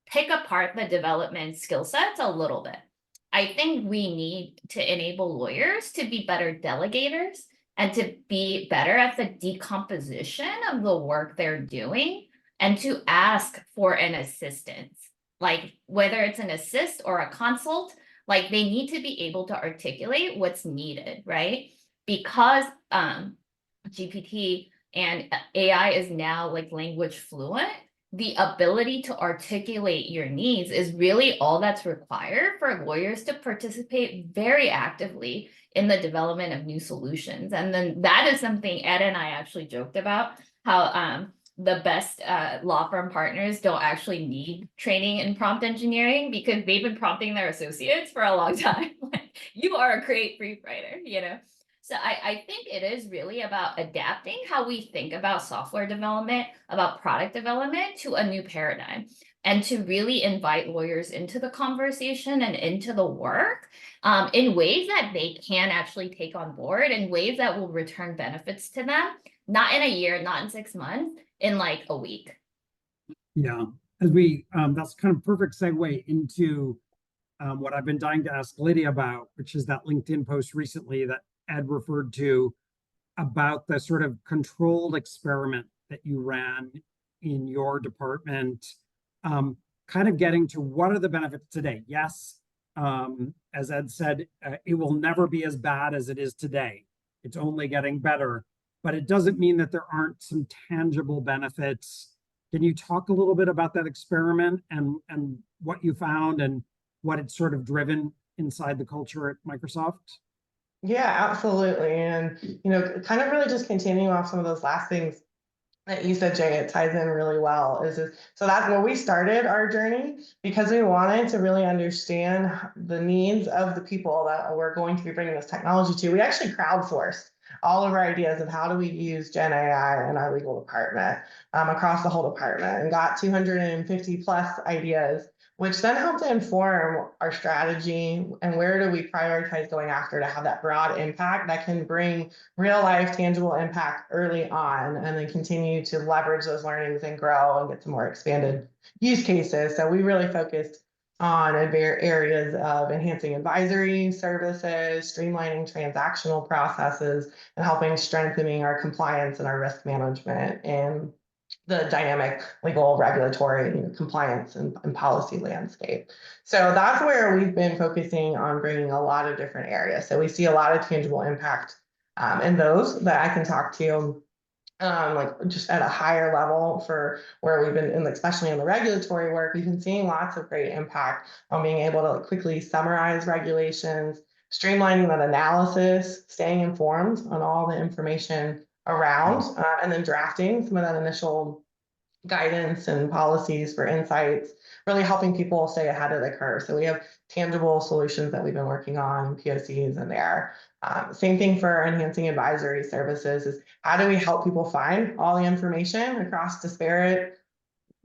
pick apart the development skill sets a little bit. I think we need to enable lawyers to be better delegators and to be better at the decomposition of the work they're doing, and to ask for an assistance. Like whether it's an assist or a consult, like they need to be able to articulate what's needed, right? Because GPT and AI is now like language fluent, the ability to articulate your needs is really all that's required for lawyers to participate very actively in the development of new solutions. And then that is something Ed and I actually joked about, how the best law firm partners don't actually need training in prompt engineering because they've been prompting their associates for a long time. Like, you are a great brief writer, you know? So I think it is really about adapting how we think about software development, about product development to a new paradigm, and to really invite lawyers into the conversation and into the work in ways that they can actually take on board, in ways that will return benefits to them, not in a year, not in 6 months, in like a week. Yeah, as we that's kind of perfect segue into what I've been dying to ask Lydia about, which is that LinkedIn post recently that Ed referred to about the sort of controlled experiment that you ran in your department, kind of getting to what are the benefits today. Yes, as Ed said, it will never be as bad as it is today. It's only getting better, but it doesn't mean that there aren't some tangible benefits. Can you talk a little bit about that experiment and what you found and what it's sort of driven inside the culture at Microsoft? Yeah, absolutely. And, kind of really just continuing off some of those last things that you said, Jay, it ties in really well. So that's where we started our journey, because we wanted to really understand the needs of the people that we're going to be bringing this technology to. We actually crowdsourced all of our ideas of how do we use Gen AI in our legal department, across the whole department, and got 250 plus ideas, which then helped to inform our strategy and where do we prioritize going after to have that broad impact that can bring real life tangible impact early on, and then continue to leverage those learnings and grow and get to more expanded use cases. So we really focused on areas of enhancing advisory services, streamlining transactional processes, and helping strengthening our compliance and our risk management and the dynamic legal, regulatory, compliance and policy landscape. So that's where we've been focusing on bringing a lot of different areas. So we see a lot of tangible impact in those that I can talk to, like just at a higher level for where we've been, and especially in the regulatory work, we've been seeing lots of great impact on being able to quickly summarize regulations, streamlining that analysis, staying informed on all the information around, and then drafting some of that initial guidance and policies for insights, really helping people stay ahead of the curve. So we have tangible solutions that we've been working on, POCs in there. Same thing for enhancing advisory services is how do we help people find all the information across disparate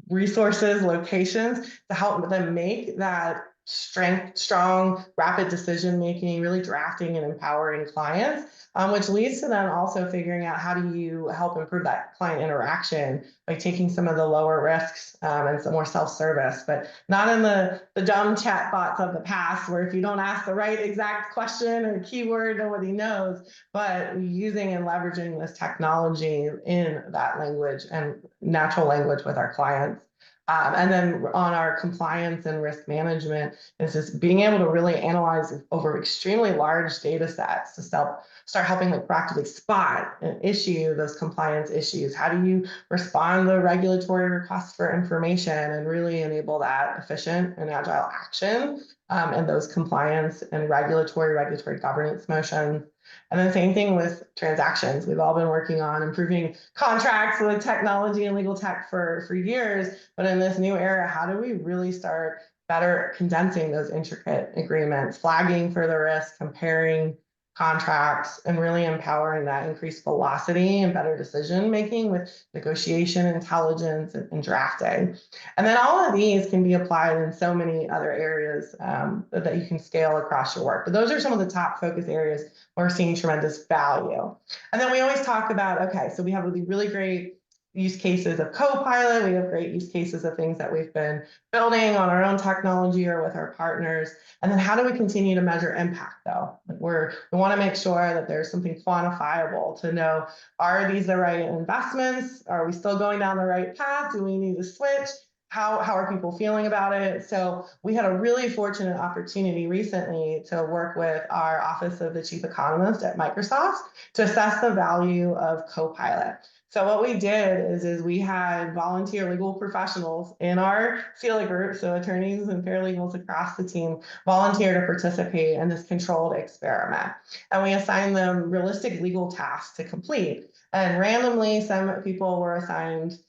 resources, locations, to help them make that strong, rapid decision-making, really drafting and empowering clients, which leads to them also figuring out how do you help improve that client interaction by taking some of the lower risks and some more self-service, but not in the dumb chat bots of the past, where if you don't ask the right exact question or keyword, nobody knows, but using and leveraging this technology in that language and natural language with our clients. And then on our compliance and risk management is just being able to really analyze over extremely large data sets to start helping like proactively spot and issue those compliance issues. How do you respond to regulatory requests for information and really enable that efficient and agile action and those compliance and regulatory governance motions. And then same thing with transactions. We've all been working on improving contracts with technology and legal tech for years, but in this new era, how do we really start better condensing those intricate agreements, flagging for the risk, comparing contracts, and really empowering that increased velocity and better decision making with negotiation, intelligence, and drafting. And then all of these can be applied in so many other areas that you can scale across your work. But those are some of the top focus areas where we're seeing tremendous value. And then we always talk about, okay, so we have really great use cases of Copilot. We have great use cases of things that we've been building on our own technology or with our partners. And then how do we continue to measure impact though? We want to make sure that there's something quantifiable to know, are these the right investments? Are we still going down the right path? Do we need to switch? how are people feeling about it? So we had a really fortunate opportunity recently to work with our Office of the Chief Economist at Microsoft to assess the value of Copilot. So what we did is we had volunteer legal professionals in our CELA group, so attorneys and paralegals across the team, volunteer to participate in this controlled experiment. And we assigned them realistic legal tasks to complete. And randomly, some people were assigned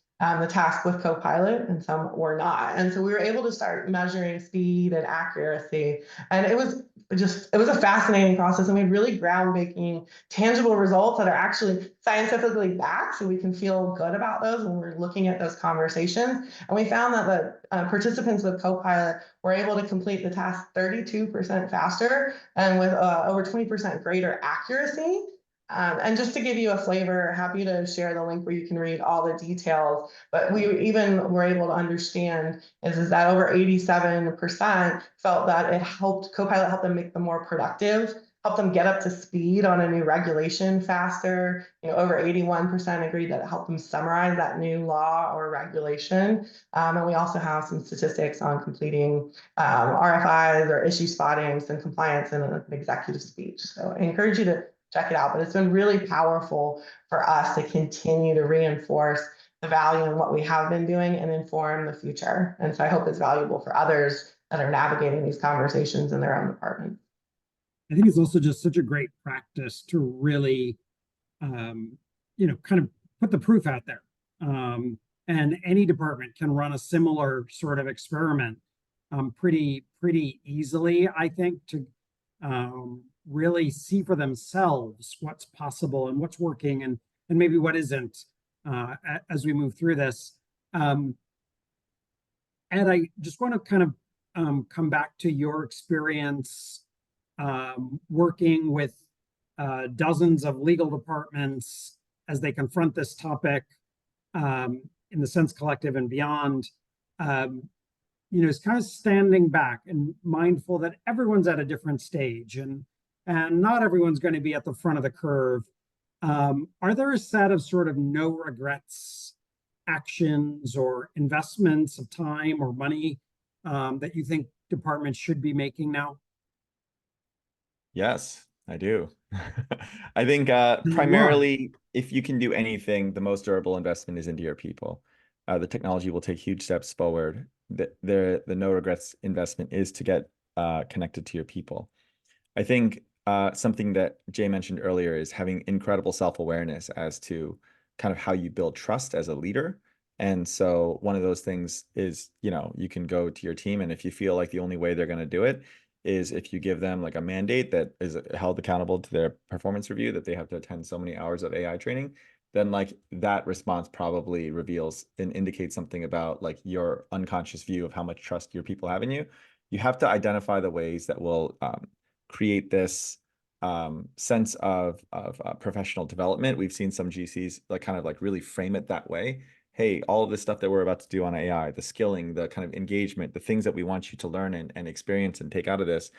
the task with Copilot and some were not. And so we were able to start measuring speed and accuracy. And it was a fascinating process. And we had really groundbreaking, tangible results that are actually scientifically backed. So we can feel good about those when we're looking at those conversations. And we found that the participants with Copilot were able to complete the task 32% faster and with over 20% greater accuracy. And just to give you a flavor, happy to share the link where you can read all the details. But we even were able to understand is that over 87% felt that Copilot helped them make them more productive, helped them get up to speed on a new regulation faster. Over 81% agreed that it helped them summarize that new law or regulation. And we also have some statistics on completing RFIs or issue spottings and compliance in an executive speech. So I encourage you to check it out. But it's been really powerful for us to continue to reinforce the value in what we have been doing and inform the future. And so I hope it's valuable for others that are navigating these conversations in their own department. I think it's also just such a great practice to really, kind of put the proof out there. And any department can run a similar sort of experiment pretty easily, I think, to really see for themselves what's possible and what's working and maybe what isn't as we move through this. And I just want to kind of come back to your experience working with dozens of legal departments as they confront this topic in the Sense Collective and beyond. It's kind of standing back and mindful that everyone's at a different stage and not everyone's going to be at the front of the curve. Are there a set of sort of no regrets actions or investments of time or money that you think departments should be making now? Yes, I do. I think primarily, if you can do anything, the most durable investment is into your people. The technology will take huge steps forward. The no regrets investment is to get connected to your people. I think something that Jay mentioned earlier is having incredible self-awareness as to kind of how you build trust as a leader. And so one of those things is, you can go to your team, and if you feel like the only way they're going to do it is if you give them like a mandate that is held accountable to their performance review, that they have to attend so many hours of AI training, then like that response probably reveals and indicates something about like your unconscious view of how much trust your people have in you. You have to identify the ways that will create this sense of professional development. We've seen some GCs kind of really frame it that way. Hey, all of this stuff that we're about to do on AI, the skilling, the kind of engagement, the things that we want you to learn and experience and take out of this,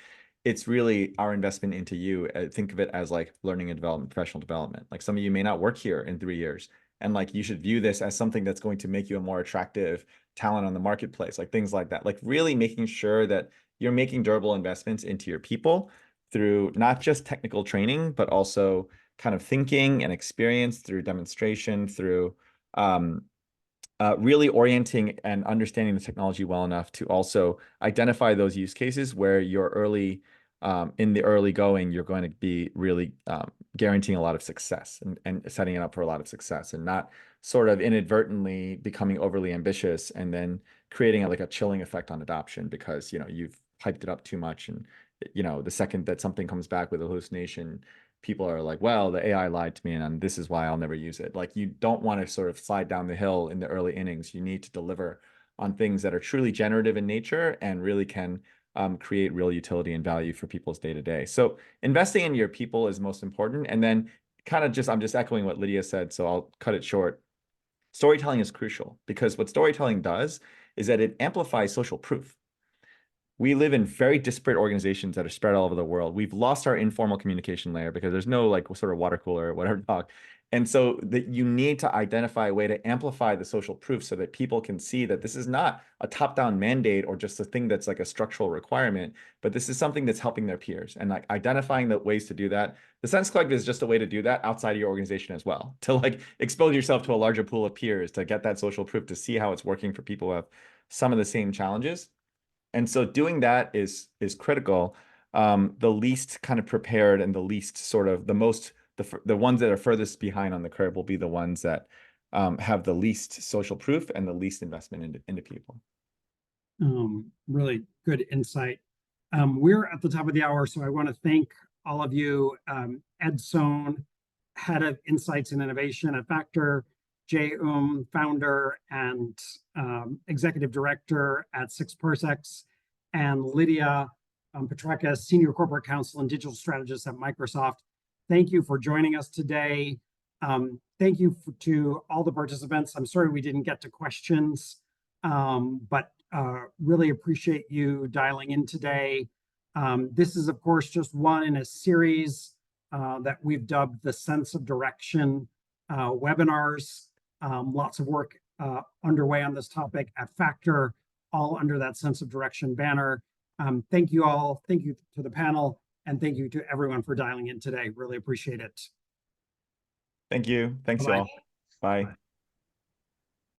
it's really our investment into you. Think of it as like learning and development, professional development. Like some of you may not work here in 3 years, and like you should view this as something that's going to make you a more attractive talent on the marketplace, like things like that. Like really making sure that you're making durable investments into your people through not just technical training, but also kind of thinking and experience through demonstration, through really orienting and understanding the technology well enough to also identify those use cases where you're early, in the early going, you're going to be really guaranteeing a lot of success and setting it up for a lot of success, and not sort of inadvertently becoming overly ambitious and then creating a chilling effect on adoption because, you've hyped it up too much. And, the second that something comes back with a hallucination, people are like, well, the AI lied to me and this is why I'll never use it. Like, you don't want to sort of slide down the hill in the early innings. You need to deliver on things that are truly generative in nature and really can create real utility and value for people's day-to-day. So investing in your people is most important. And then kind of I'm just echoing what Lydia said, so I'll cut it short. Storytelling is crucial because what storytelling does is that it amplifies social proof. we live in very disparate organizations that are spread all over the world. We've lost our informal communication layer because there's no like sort of water cooler or whatever talk. And so that you need to identify a way to amplify the social proof so that people can see that this is not a top-down mandate or just a thing that's like a structural requirement, but this is something that's helping their peers. And like identifying the ways to do that. The Sense Collective is just a way to do that outside of your organization as well, to like expose yourself to a larger pool of peers, to get that social proof, to see how it's working for people who have some of the same challenges. And so doing that is critical. The least kind of prepared and the least sort of the ones that are furthest behind on the curve will be the ones that have the least social proof and the least investment into people. Really good insight. We're at the top of the hour, so I want to thank all of you. Ed Sohn, Head of Insights and Innovation at Factor, Jae Um, Founder and Executive Director at Six Parsecs, and Lydia Petrakis, Senior Corporate Counsel and Digital Strategist at Microsoft. Thank you for joining us today. Thank you to all the participants. I'm sorry we didn't get to questions, but really appreciate you dialing in today. This is, of course, just one in a series that we've dubbed the Sense of Direction webinars. Lots of work underway on this topic at Factor, all under that Sense of Direction banner. Thank you all. Thank you to the panel. And thank you to everyone for dialing in today. Really appreciate it. Thank you. Thanks, Bye-bye. y'all. Bye.